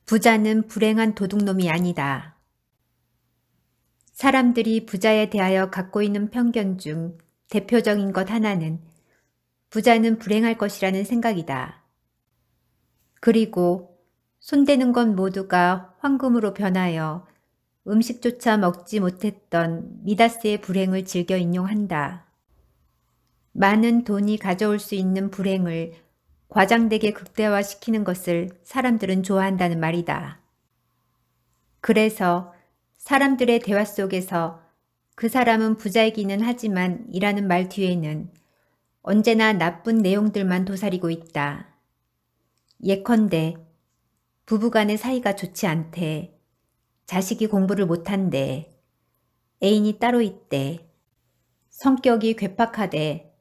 부자는 불행한 도둑놈이 아니다. 사람들이 부자에 대하여 갖고 있는 편견 중 대표적인 것 하나는 부자는 불행할 것이라는 생각이다. 그리고 손대는 것 모두가 황금으로 변하여 음식조차 먹지 못했던 미다스의 불행을 즐겨 인용한다. 많은 돈이 가져올 수 있는 불행을 과장되게 극대화시키는 것을 사람들은 좋아한다는 말이다. 그래서 사람들의 대화 속에서 그 사람은 부자이기는 하지만 이라는 말 뒤에는 언제나 나쁜 내용들만 도사리고 있다. 예컨대 부부간의 사이가 좋지 않대. 자식이 공부를 못한대. 애인이 따로 있대. 성격이 괴팍하대.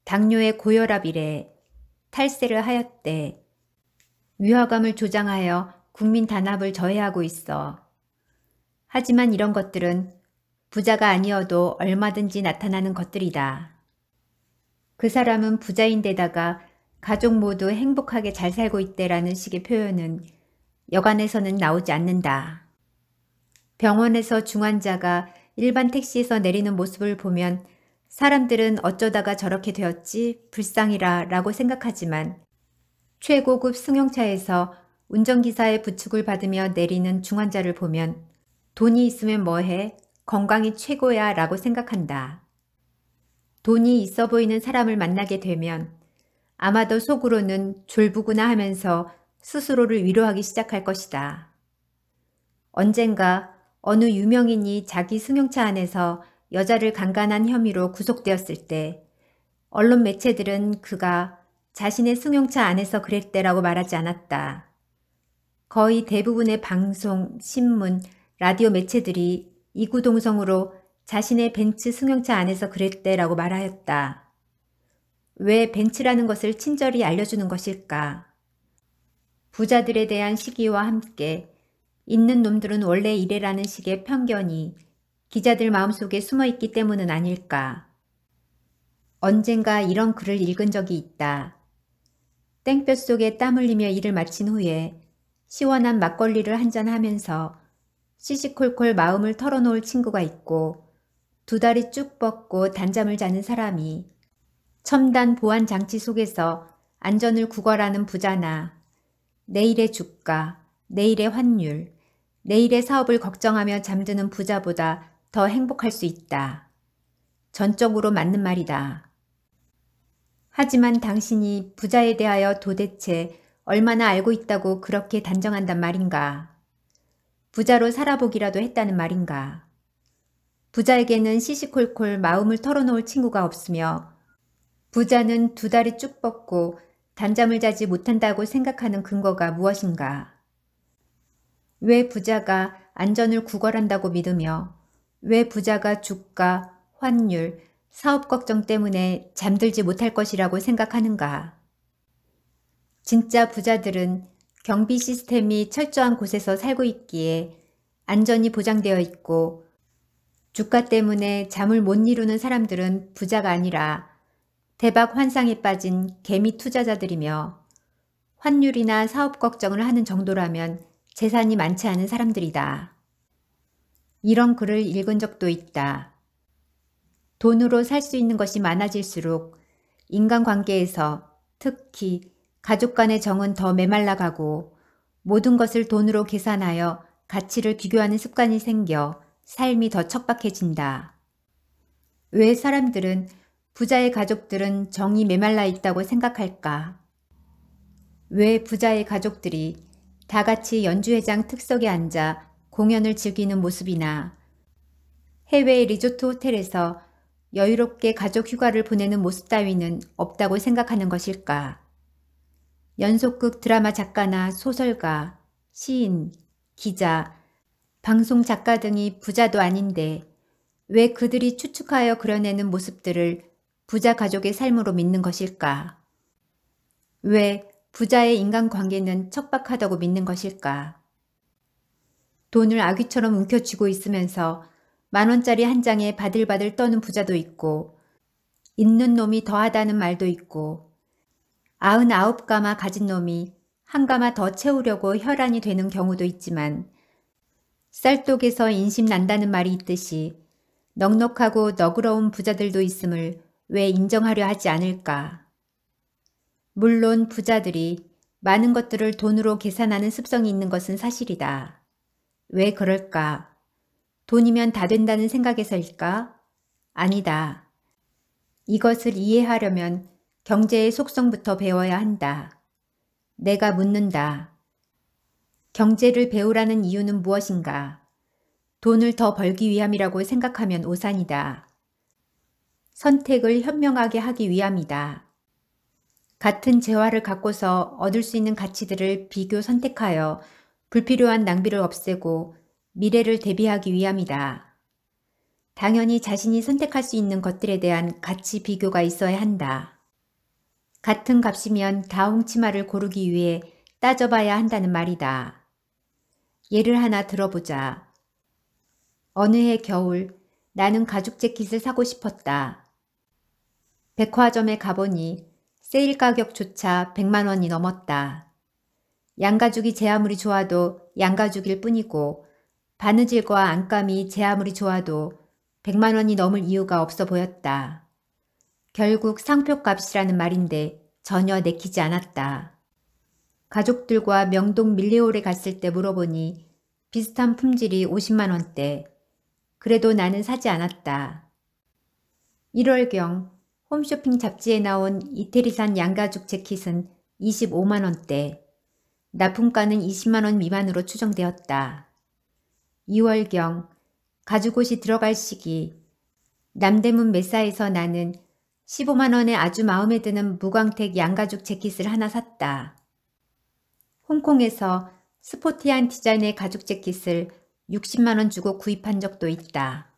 당뇨에 고혈압이래. 탈세를 하였대. 위화감을 조장하여 국민 단합을 저해하고 있어. 하지만 이런 것들은 부자가 아니어도 얼마든지 나타나는 것들이다. 그 사람은 부자인데다가 가족 모두 행복하게 잘 살고 있대라는 식의 표현은 여간에서는 나오지 않는다. 병원에서 중환자가 일반 택시에서 내리는 모습을 보면 사람들은 어쩌다가 저렇게 되었지 불쌍이라 라고 생각하지만 최고급 승용차에서 운전기사의 부축을 받으며 내리는 중환자를 보면 돈이 있으면 뭐해? 건강이 최고야 라고 생각한다. 돈이 있어 보이는 사람을 만나게 되면 아마도 속으로는 졸부구나 하면서 스스로를 위로하기 시작할 것이다. 언젠가 어느 유명인이 자기 승용차 안에서 여자를 강간한 혐의로 구속되었을 때 언론 매체들은 그가 자신의 승용차 안에서 그랬대라고 말하지 않았다. 거의 대부분의 방송, 신문, 라디오 매체들이 이구동성으로 자신의 벤츠 승용차 안에서 그랬대라고 말하였다. 왜 벤츠라는 것을 친절히 알려주는 것일까? 부자들에 대한 시기와 함께 있는 놈들은 원래 이래라는 식의 편견이 기자들 마음속에 숨어있기 때문은 아닐까. 언젠가 이런 글을 읽은 적이 있다. 땡볕 속에 땀 흘리며 일을 마친 후에 시원한 막걸리를 한잔하면서 시시콜콜 마음을 털어놓을 친구가 있고 두 다리 쭉 뻗고 단잠을 자는 사람이 첨단 보안 장치 속에서 안전을 구걸하는 부자나 내일의 주가, 내일의 환율, 내일의 사업을 걱정하며 잠드는 부자보다 더 행복할 수 있다. 전적으로 맞는 말이다. 하지만 당신이 부자에 대하여 도대체 얼마나 알고 있다고 그렇게 단정한단 말인가? 부자로 살아보기라도 했다는 말인가? 부자에게는 시시콜콜 마음을 털어놓을 친구가 없으며 부자는 두 다리 쭉 뻗고 단잠을 자지 못한다고 생각하는 근거가 무엇인가? 왜 부자가 안전을 구걸한다고 믿으며 왜 부자가 주가, 환율, 사업 걱정 때문에 잠들지 못할 것이라고 생각하는가? 진짜 부자들은 경비 시스템이 철저한 곳에서 살고 있기에 안전이 보장되어 있고 주가 때문에 잠을 못 이루는 사람들은 부자가 아니라 대박 환상에 빠진 개미 투자자들이며 환율이나 사업 걱정을 하는 정도라면 재산이 많지 않은 사람들이다. 이런 글을 읽은 적도 있다. 돈으로 살 수 있는 것이 많아질수록 인간관계에서 특히 가족 간의 정은 더 메말라가고 모든 것을 돈으로 계산하여 가치를 비교하는 습관이 생겨 삶이 더 척박해진다. 왜 사람들은 부자의 가족들은 정이 메말라 있다고 생각할까? 왜 부자의 가족들이 다 같이 연주회장 특석에 앉아 공연을 즐기는 모습이나 해외 리조트 호텔에서 여유롭게 가족 휴가를 보내는 모습 따위는 없다고 생각하는 것일까? 연속극 드라마 작가나 소설가, 시인, 기자, 방송 작가 등이 부자도 아닌데 왜 그들이 추측하여 그려내는 모습들을 부자 가족의 삶으로 믿는 것일까? 왜 부자의 인간관계는 척박하다고 믿는 것일까? 돈을 아귀처럼 움켜쥐고 있으면서 10,000원짜리 한 장에 바들바들 떠는 부자도 있고 있는 놈이 더하다는 말도 있고 99가마 가진 놈이 한 가마 더 채우려고 혈안이 되는 경우도 있지만 쌀독에서 인심 난다는 말이 있듯이 넉넉하고 너그러운 부자들도 있음을 왜 인정하려 하지 않을까? 물론 부자들이 많은 것들을 돈으로 계산하는 습성이 있는 것은 사실이다. 왜 그럴까? 돈이면 다 된다는 생각에서일까? 아니다. 이것을 이해하려면 경제의 속성부터 배워야 한다. 내가 묻는다. 경제를 배우라는 이유는 무엇인가? 돈을 더 벌기 위함이라고 생각하면 오산이다. 선택을 현명하게 하기 위함이다. 같은 재화를 갖고서 얻을 수 있는 가치들을 비교 선택하여 불필요한 낭비를 없애고 미래를 대비하기 위함이다. 당연히 자신이 선택할 수 있는 것들에 대한 가치 비교가 있어야 한다. 같은 값이면 다홍치마를 고르기 위해 따져봐야 한다는 말이다. 예를 하나 들어보자. 어느 해 겨울 나는 가죽 재킷을 사고 싶었다. 백화점에 가보니 세일 가격조차 100만 원이 넘었다. 양가죽이 제 아무리 좋아도 양가죽일 뿐이고 바느질과 안감이 제 아무리 좋아도 100만 원이 넘을 이유가 없어 보였다. 결국 상표값이라는 말인데 전혀 내키지 않았다. 가족들과 명동 밀리홀에 갔을 때 물어보니 비슷한 품질이 50만 원대. 그래도 나는 사지 않았다. 1월경 홈쇼핑 잡지에 나온 이태리산 양가죽 재킷은 25만 원대. 납품가는 20만 원 미만으로 추정되었다. 2월경 가죽옷이 들어갈 시기 남대문 메사에서 나는 15만 원에 아주 마음에 드는 무광택 양가죽 재킷을 하나 샀다. 홍콩에서 스포티한 디자인의 가죽 재킷을 60만 원 주고 구입한 적도 있다.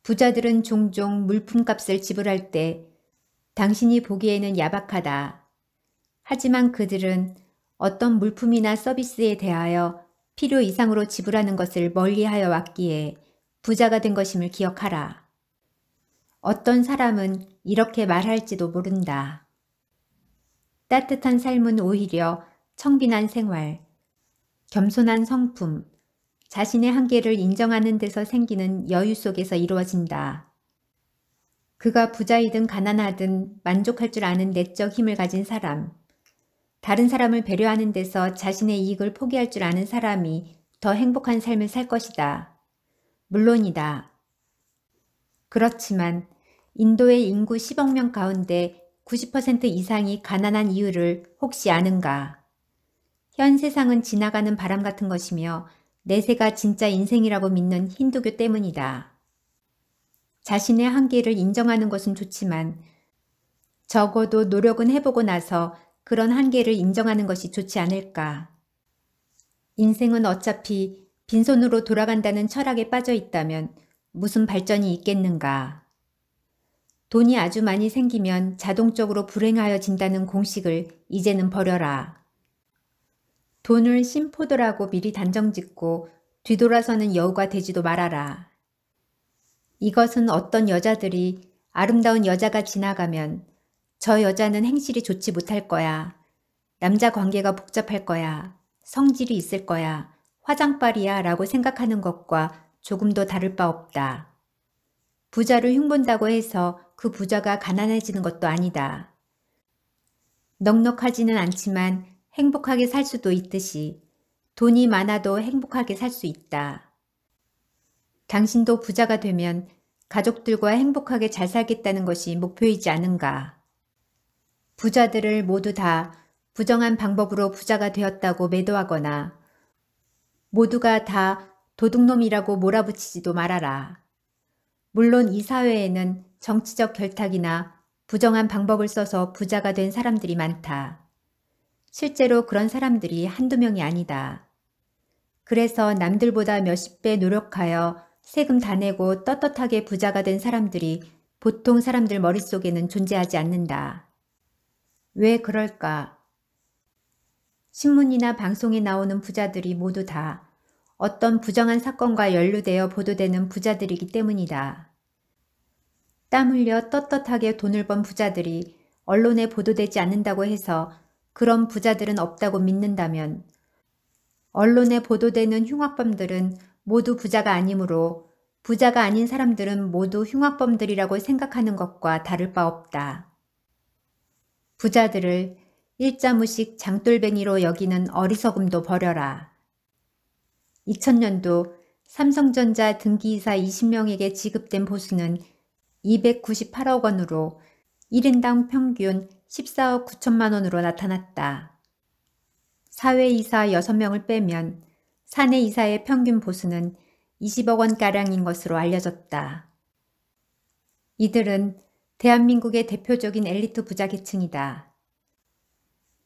부자들은 종종 물품값을 지불할 때 당신이 보기에는 야박하다. 하지만 그들은 어떤 물품이나 서비스에 대하여 필요 이상으로 지불하는 것을 멀리하여 왔기에 부자가 된 것임을 기억하라. 어떤 사람은 이렇게 말할지도 모른다. 따뜻한 삶은 오히려 청빈한 생활, 겸손한 성품, 자신의 한계를 인정하는 데서 생기는 여유 속에서 이루어진다. 그가 부자이든 가난하든 만족할 줄 아는 내적 힘을 가진 사람, 다른 사람을 배려하는 데서 자신의 이익을 포기할 줄 아는 사람이 더 행복한 삶을 살 것이다. 물론이다. 그렇지만 인도의 인구 10억 명 가운데 90% 이상이 가난한 이유를 혹시 아는가? 현 세상은 지나가는 바람 같은 것이며 내세가 진짜 인생이라고 믿는 힌두교 때문이다. 자신의 한계를 인정하는 것은 좋지만 적어도 노력은 해보고 나서 그런 한계를 인정하는 것이 좋지 않을까. 인생은 어차피 빈손으로 돌아간다는 철학에 빠져 있다면 무슨 발전이 있겠는가. 돈이 아주 많이 생기면 자동적으로 불행하여진다는 공식을 이제는 버려라. 돈을 심포도라고 미리 단정짓고 뒤돌아서는 여우가 되지도 말아라. 이것은 어떤 여자들이 아름다운 여자가 지나가면 저 여자는 행실이 좋지 못할 거야. 남자 관계가 복잡할 거야. 성질이 있을 거야. 화장빨이야 라고 생각하는 것과 조금도 다를 바 없다. 부자를 흉본다고 해서 그 부자가 가난해지는 것도 아니다. 넉넉하지는 않지만 행복하게 살 수도 있듯이 돈이 많아도 행복하게 살 수 있다. 당신도 부자가 되면 가족들과 행복하게 잘 살겠다는 것이 목표이지 않은가. 부자들을 모두 다 부정한 방법으로 부자가 되었다고 매도하거나 모두가 다 도둑놈이라고 몰아붙이지도 말아라. 물론 이 사회에는 정치적 결탁이나 부정한 방법을 써서 부자가 된 사람들이 많다. 실제로 그런 사람들이 한두 명이 아니다. 그래서 남들보다 몇십 배 노력하여 세금 다 내고 떳떳하게 부자가 된 사람들이 보통 사람들 머릿속에는 존재하지 않는다. 왜 그럴까? 신문이나 방송에 나오는 부자들이 모두 다 어떤 부정한 사건과 연루되어 보도되는 부자들이기 때문이다. 땀 흘려 떳떳하게 돈을 번 부자들이 언론에 보도되지 않는다고 해서 그런 부자들은 없다고 믿는다면 언론에 보도되는 흉악범들은 모두 부자가 아니므로 부자가 아닌 사람들은 모두 흉악범들이라고 생각하는 것과 다를 바 없다. 부자들을 일자무식 장돌뱅이로 여기는 어리석음도 버려라. 2000년도 삼성전자 등기이사 20명에게 지급된 보수는 298억 원으로 1인당 평균 14억 9천만 원으로 나타났다. 사회이사 6명을 빼면 사내이사의 평균 보수는 20억 원가량인 것으로 알려졌다. 이들은 대한민국의 대표적인 엘리트 부자 계층이다.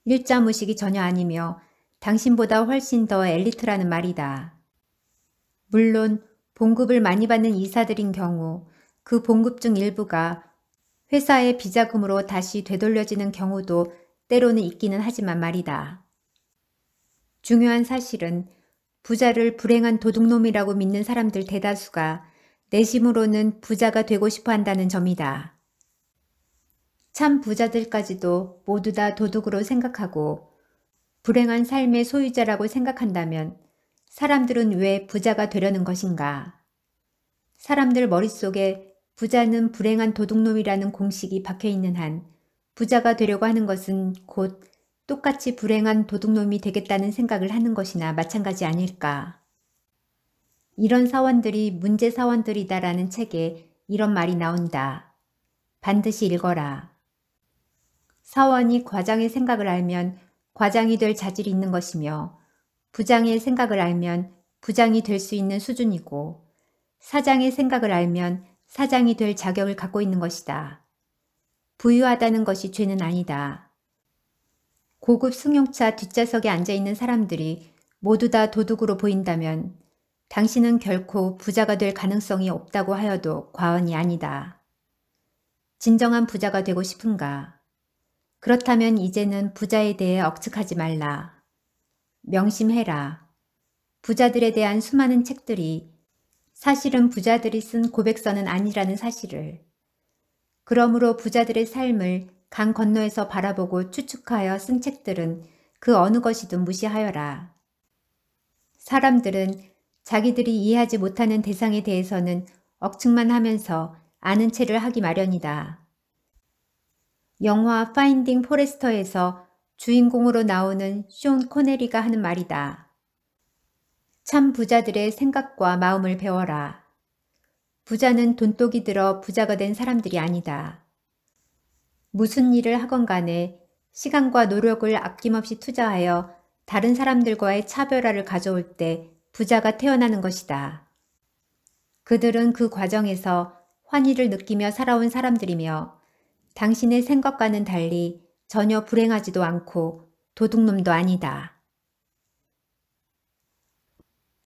일자무식이 전혀 아니며 당신보다 훨씬 더 엘리트라는 말이다. 물론 봉급을 많이 받는 이사들인 경우 그 봉급 중 일부가 회사의 비자금으로 다시 되돌려지는 경우도 때로는 있기는 하지만 말이다. 중요한 사실은 부자를 불행한 도둑놈이라고 믿는 사람들 대다수가 내심으로는 부자가 되고 싶어 한다는 점이다. 참 부자들까지도 모두 다 도둑으로 생각하고 불행한 삶의 소유자라고 생각한다면 사람들은 왜 부자가 되려는 것인가? 사람들 머릿속에 부자는 불행한 도둑놈이라는 공식이 박혀있는 한 부자가 되려고 하는 것은 곧 똑같이 불행한 도둑놈이 되겠다는 생각을 하는 것이나 마찬가지 아닐까. 이런 사원들이 문제 사원들이다라는 책에 이런 말이 나온다. 반드시 읽어라. 사원이 과장의 생각을 알면 과장이 될 자질이 있는 것이며 부장의 생각을 알면 부장이 될 수 있는 수준이고 사장의 생각을 알면 사장이 될 자격을 갖고 있는 것이다. 부유하다는 것이 죄는 아니다. 고급 승용차 뒷좌석에 앉아있는 사람들이 모두 다 도둑으로 보인다면 당신은 결코 부자가 될 가능성이 없다고 하여도 과언이 아니다. 진정한 부자가 되고 싶은가? 그렇다면 이제는 부자에 대해 억측하지 말라. 명심해라. 부자들에 대한 수많은 책들이 사실은 부자들이 쓴 고백서는 아니라는 사실을. 그러므로 부자들의 삶을 강 건너에서 바라보고 추측하여 쓴 책들은 그 어느 것이든 무시하여라. 사람들은 자기들이 이해하지 못하는 대상에 대해서는 억측만 하면서 아는 체를 하기 마련이다. 영화 파인딩 포레스터에서 주인공으로 나오는 쇼 코네리가 하는 말이다. 참 부자들의 생각과 마음을 배워라. 부자는 돈독이 들어 부자가 된 사람들이 아니다. 무슨 일을 하건 간에 시간과 노력을 아낌없이 투자하여 다른 사람들과의 차별화를 가져올 때 부자가 태어나는 것이다. 그들은 그 과정에서 환희를 느끼며 살아온 사람들이며 당신의 생각과는 달리 전혀 불행하지도 않고 도둑놈도 아니다.